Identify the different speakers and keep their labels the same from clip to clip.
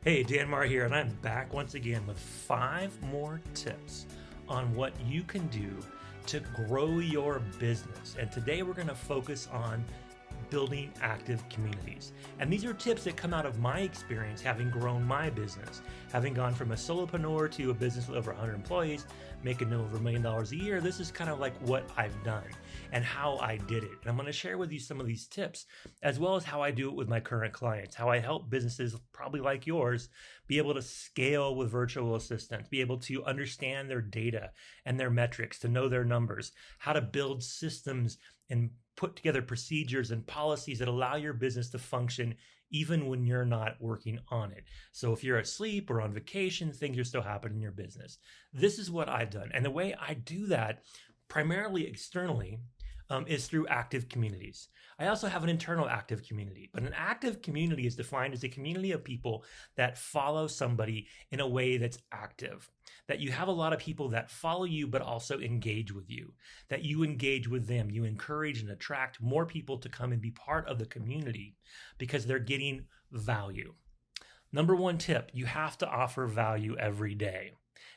Speaker 1: Hey, Dan Meyer here, and I'm back once again with 5 more tips on what you can do to grow your business. And today we're going to focus on building active communities. And these are tips that come out of my experience having grown my business, having gone from a solopreneur to a business with over 100 employees, making over $1 million a year. This is kind of like what I've done and how I did it. And I'm going to share with you some of these tips, as well as how I do it with my current clients, how I help businesses probably like yours be able to scale with virtual assistants, be able to understand their data and their metrics, to know their numbers, how to build systems and put together procedures and policies that allow your business to function even when you're not working on it. So if you're asleep or on vacation, things are still happening in your business. This is what I've done. And the way I do that, primarily externally, is through active communities. I also have an internal active community, but an active community is defined as a community of people that follow somebody in a way that's active, that you have a lot of people that follow you, but also engage with you, that you engage with them. You encourage and attract more people to come and be part of the community because they're getting value. Number one tip, you have to offer value every day.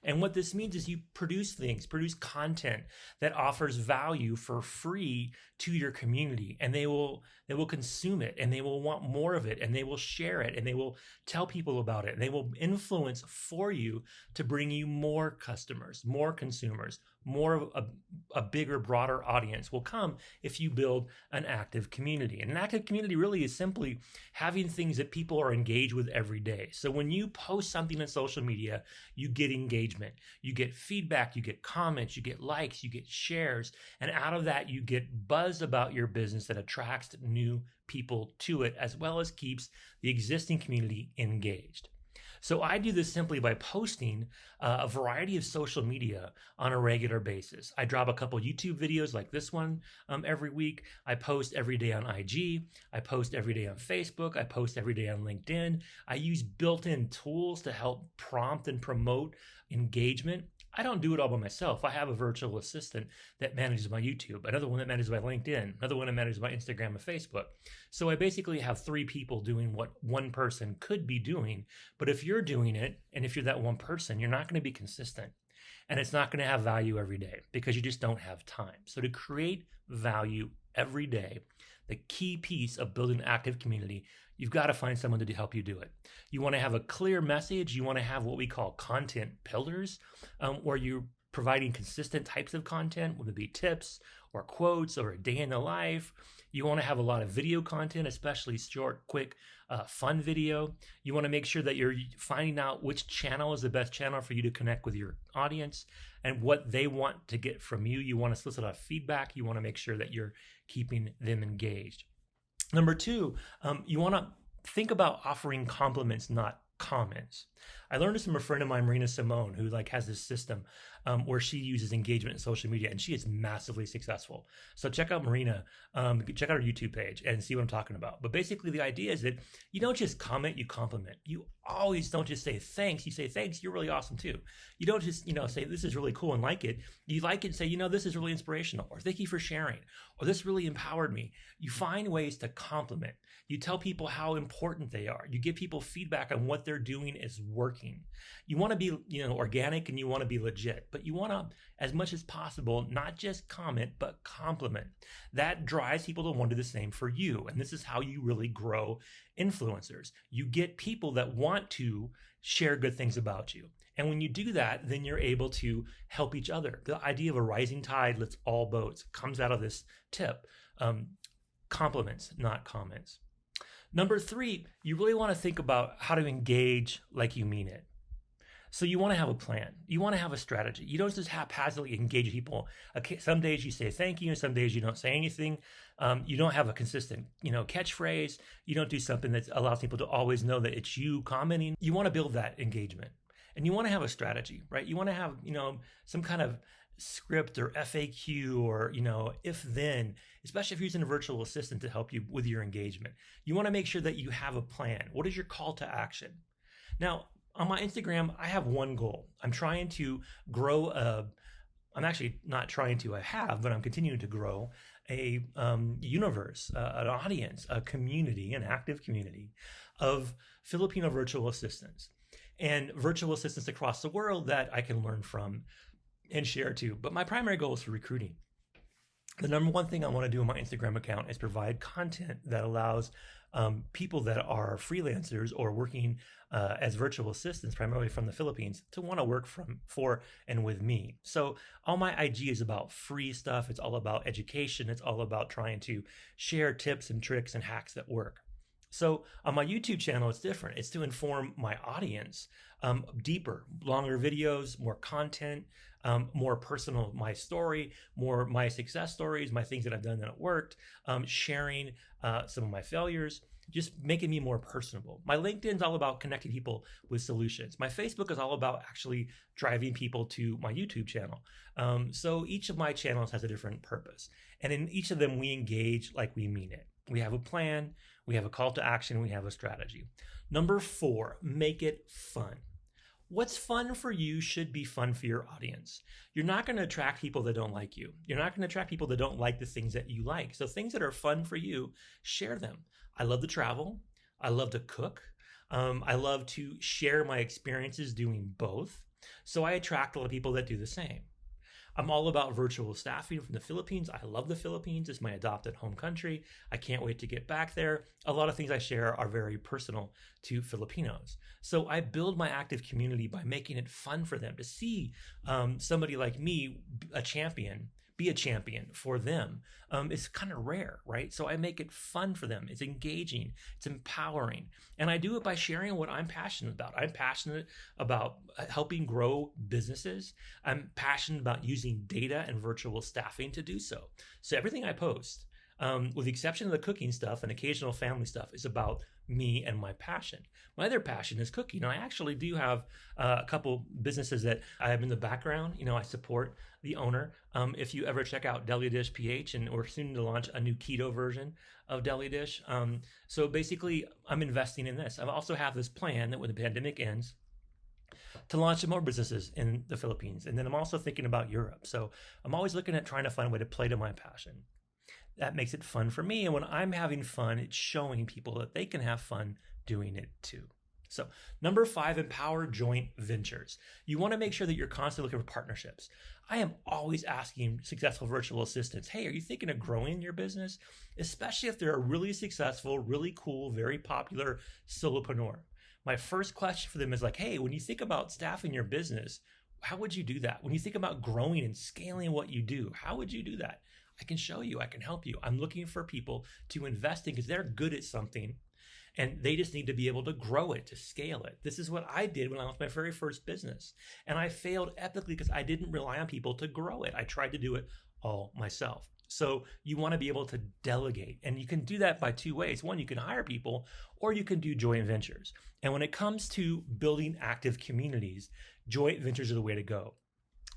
Speaker 1: And what this means is you produce content that offers value for free to your community, and they will consume it, and they will want more of it, and they will share it, and they will tell people about it, and they will influence for you to bring you more customers, more consumers, more of a bigger, broader audience will come if you build an active community. And an active community really is simply having things that people are engaged with every day. So when you post something on social media, you get engagement, you get feedback, you get comments, you get likes, you get shares, and out of that, you get buzz about your business that attracts new people to it, as well as keeps the existing community engaged. So I do this simply by posting a variety of social media on a regular basis. I drop a couple YouTube videos like this one every week. I post every day on IG. I post every day on Facebook. I post every day on LinkedIn. I use built-in tools to help prompt and promote engagement. I don't do it all by myself. I have a virtual assistant that manages my YouTube, another one that manages my LinkedIn, another one that manages my Instagram and Facebook. So I basically have 3 people doing what one person could be doing. But if you're doing it, and if you're that one person, you're not going to be consistent. And it's not going to have value every day because you just don't have time. So to create value every day, the key piece of building an active community, you've got to find someone to help you do it. You want to have a clear message. You want to have what we call content pillars, where you're providing consistent types of content, whether it be tips or quotes or a day in the life. You want to have a lot of video content, especially short, quick, fun video. You want to make sure that you're finding out which channel is the best channel for you to connect with your audience and what they want to get from you. You want to solicit out feedback. You want to make sure that you're keeping them engaged. Number 2, you want to think about offering compliments, not comments. I learned this from a friend of mine, Marina Simone, who has this system where she uses engagement in social media, and she is massively successful. So check out Marina, check out her YouTube page and see what I'm talking about. But basically the idea is that you don't just comment, you compliment. You always don't just say thanks. You say thanks, you're really awesome too. You don't just, say this is really cool and like it. You like it and say, this is really inspirational, or thank you for sharing, or this really empowered me. You find ways to compliment. You tell people how important they are. You give people feedback on what they're doing is working. You want to be, organic, and you want to be legit, but you want to, as much as possible, not just comment, but compliment. That drives people to want to do the same for you. And this is how you really grow influencers. You get people that want to share good things about you. And when you do that, then you're able to help each other. The idea of a rising tide lifts all boats comes out of this tip. Compliments, not comments. Number 3, you really want to think about how to engage like you mean it. So you want to have a plan. You want to have a strategy. You don't just haphazardly engage people. Okay, some days you say thank you, and some days you don't say anything. You don't have a consistent, catchphrase. You don't do something that allows people to always know that it's you commenting. You want to build that engagement, and you want to have a strategy, right? You want to have, some kind of script or FAQ or, if then, especially if you're using a virtual assistant to help you with your engagement. You want to make sure that you have a plan. What is your call to action? Now, on my Instagram, I have one goal. I'm trying to grow I'm actually not trying to, I have, but I'm continuing to grow universe, an audience, a community, an active community of Filipino virtual assistants and virtual assistants across the world that I can learn from and share too. But my primary goal is for recruiting. The number one thing I want to do on my Instagram account is provide content that allows people that are freelancers or working as virtual assistants, primarily from the Philippines, to want to work for and with me. So all my IG is about free stuff. It's all about education. It's all about trying to share tips and tricks and hacks that work. So on my YouTube channel, it's different. It's to inform my audience deeper, longer videos, more content, more personal, my story, more my success stories, my things that I've done that have worked, sharing some of my failures, just making me more personable. My LinkedIn is all about connecting people with solutions. My Facebook is all about actually driving people to my YouTube channel. So each of my channels has a different purpose. And in each of them, we engage like we mean it. We have a plan, we have a call to action, we have a strategy. Number 4, make it fun. What's fun for you should be fun for your audience. You're not going to attract people that don't like you. You're not going to attract people that don't like the things that you like. So things that are fun for you, share them. I love to travel. I love to cook. I love to share my experiences doing both. So I attract a lot of people that do the same. I'm all about virtual staffing from the Philippines. I love the Philippines. It's my adopted home country. I can't wait to get back there. A lot of things I share are very personal to Filipinos. So I build my active community by making it fun for them to see somebody like me, be a champion for them. It's kind of rare, right? So I make it fun for them. It's engaging, it's empowering. And I do it by sharing what I'm passionate about. I'm passionate about helping grow businesses. I'm passionate about using data and virtual staffing to do so. So everything I post, with the exception of the cooking stuff and occasional family stuff, is about me and my passion. My other passion is cooking. I actually do have a couple businesses that I have in the background. I support the owner. If you ever check out Deli Dish PH, and we're soon to launch a new keto version of Deli Dish. So basically, I'm investing in this. I also have this plan that when the pandemic ends, to launch some more businesses in the Philippines. And then I'm also thinking about Europe. So I'm always looking at trying to find a way to play to my passion. That makes it fun for me. And when I'm having fun, it's showing people that they can have fun doing it too. So number 5, empower joint ventures. You want to make sure that you're constantly looking for partnerships. I am always asking successful virtual assistants, hey, are you thinking of growing your business? Especially if they're a really successful, really cool, very popular solopreneur. My first question for them is like, hey, when you think about staffing your business, how would you do that? When you think about growing and scaling what you do, how would you do that? I can show you, I can help you. I'm looking for people to invest in because they're good at something and they just need to be able to grow it, to scale it. This is what I did when I launched my very first business. And I failed epically because I didn't rely on people to grow it. I tried to do it all myself. So you want to be able to delegate. And you can do that by 2 ways. One, you can hire people or you can do joint ventures. And when it comes to building active communities, joint ventures are the way to go.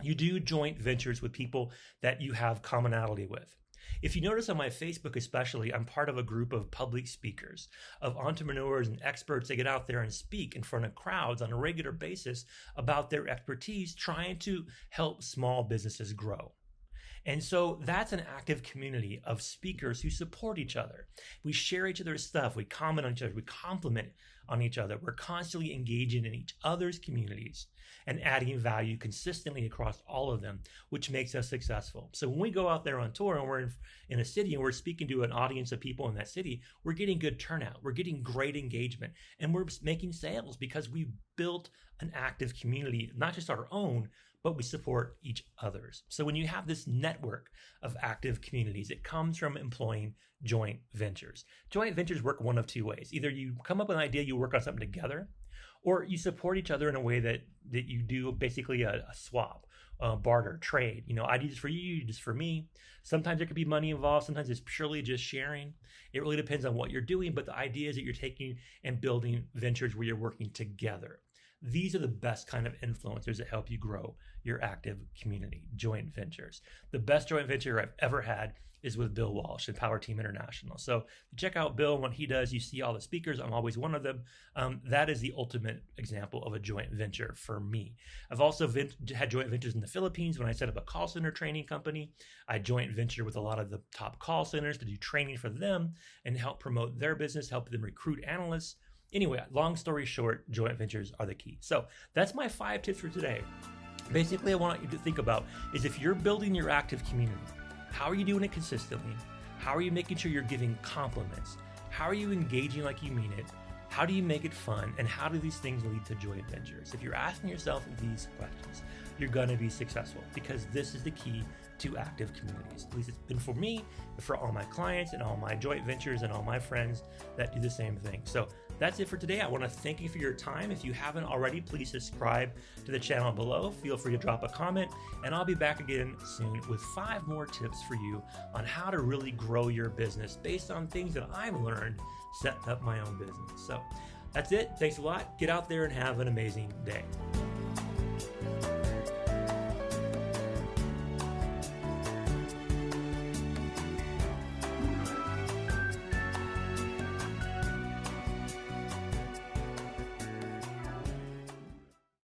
Speaker 1: You do joint ventures with people that you have commonality with. If you notice on my Facebook especially, I'm part of a group of public speakers, of entrepreneurs and experts that get out there and speak in front of crowds on a regular basis about their expertise, trying to help small businesses grow. And so that's an active community of speakers who support each other. We share each other's stuff. We comment on each other. We compliment on each other. We're constantly engaging in each other's communities and adding value consistently across all of them, which makes us successful. So when we go out there on tour and we're in a city and we're speaking to an audience of people in that city, we're getting good turnout. We're getting great engagement and we're making sales because we built an active community, not just our own, but we support each other's. So when you have this network of active communities, it comes from employing joint ventures. Joint ventures work one of 2 ways. Either you come up with an idea, you work on something together, or you support each other in a way that you do basically a swap, barter, trade. I do this for you, you do this for me. Sometimes there could be money involved. Sometimes it's purely just sharing. It really depends on what you're doing, but the idea is that you're taking and building ventures where you're working together. These are the best kind of influencers that help you grow your active community, joint ventures. The best joint venture I've ever had is with Bill Walsh and Power Team International. So check out Bill and what he does. You see all the speakers. I'm always one of them. That is the ultimate example of a joint venture for me. I've also had joint ventures in the Philippines when I set up a call center training company. I joint venture with a lot of the top call centers to do training for them and help promote their business, help them recruit analysts. Anyway, long story short, joint ventures are the key. So that's my 5 tips for today. Basically, I want you to think about is if you're building your active community, how are you doing it consistently? How are you making sure you're giving compliments? How are you engaging like you mean it? How do you make it fun? And how do these things lead to joint ventures? If you're asking yourself these questions, you're going to be successful because this is the key to active communities. At least it's been for me, but for all my clients and all my joint ventures and all my friends that do the same thing. So that's it for today. I want to thank you for your time. If you haven't already, please subscribe to the channel below. Feel free to drop a comment, and I'll be back again soon with 5 more tips for you on how to really grow your business based on things that I've learned setting up my own business. So that's it. Thanks a lot. Get out there and have an amazing day.